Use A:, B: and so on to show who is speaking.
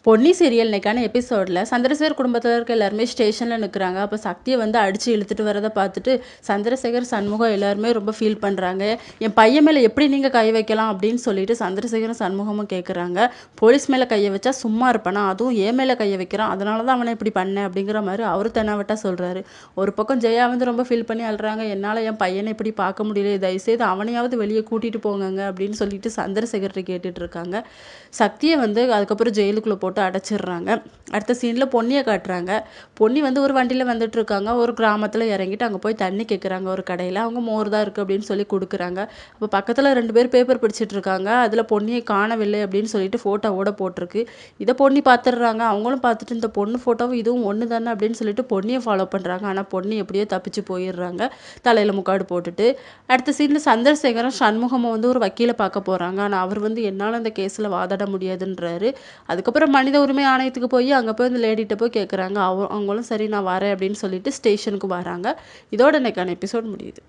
A: Ponni serial இன்னைக்கான எபிசோடில் சந்திரசேகர் குடும்பத்தில் இருக்க எல்லாருமே ஸ்டேஷனில் நிற்கிறாங்க. அப்போ சக்தியை வந்து அடித்து இழுத்துட்டு வரதை பார்த்துட்டு சந்திரசேகர் சண்முகம் எல்லாருமே ரொம்ப ஃபீல் பண்ணுறாங்க. என் பையன் மேலே எப்படி நீங்கள் கை வைக்கலாம் அப்படின்னு சொல்லிட்டு சந்திரசேகரும் சண்முகமும் கேட்குறாங்க. போலீஸ் மேலே கையை வச்சா சும்மா இருப்பானா, அதுவும் ஏன் மேலே கையை வைக்கிறான், அதனால தான் அவனை இப்படி பண்ணேன் அப்படிங்கிற மாதிரி அவர் தெனாவட்டா சொல்கிறாரு. ஒரு பக்கம் ஜெயா வந்து ரொம்ப ஃபீல் பண்ணி அழுறாங்க. என்னால் என் பையனை இப்படி பார்க்க முடியல, தயவுசெய்து அவனையாவது வெளியே கூட்டிகிட்டு போங்க அப்படின்னு சொல்லிட்டு சந்திரசேகர்கிட்ட கேட்டுட்டு இருக்காங்க. சக்தியை வந்து அதுக்கப்புறம் ஜெயிலுக்குள்ளே போட்டு அடைச்சிடுறாங்க. அடுத்த சீனில் பொன்னியை காட்டுறாங்க. பொன்னி வந்து ஒரு வண்டியில் வந்துட்டு இருக்காங்க. ஒரு கிராமத்தில் இறங்கிட்டு அங்கே போய் தண்ணி கேட்குறாங்க ஒரு கடையில். அவங்க மோர் தான் இருக்குது அப்படின்னு சொல்லி கொடுக்குறாங்க. அப்போ பக்கத்தில் 2 பேர் பேப்பர் படிச்சுட்டு இருக்காங்க. அதில் பொன்னியை காணவில்லை அப்படின்னு சொல்லிட்டு ஃபோட்டோவோட போட்டிருக்கு. இதை பொன்னி பார்த்துடுறாங்க. அவங்களும் பார்த்துட்டு இந்த பொண்ணு ஃபோட்டோவும் இதுவும் ஒன்று தானே அப்படின்னு சொல்லிட்டு பொன்னியை ஃபாலோ பண்ணுறாங்க. ஆனால் பொன்னி எப்படியோ தப்பிச்சு போயிடுறாங்க தலையில் முக்காடு போட்டுட்டு. அடுத்த சீனில் சந்திரசேகரும் சண்முகமும் வந்து ஒரு வக்கீலை பார்க்க போகிறாங்க. ஆனால் அவர் வந்து என்னால் அந்த கேஸில் வாதாட முடியாதுன்றாரு. அதுக்கப்புறம் மனித உரிமை ஆணையத்துக்கு போய் அங்கே போய் அந்த லேடிகிட்ட போய் கேட்குறாங்க. அவங்களும் சரி நான் வரேன் அப்படின்னு சொல்லிட்டு ஸ்டேஷனுக்கு வராங்க. இதோட இன்னைக்கான எபிசோட் முடியுது.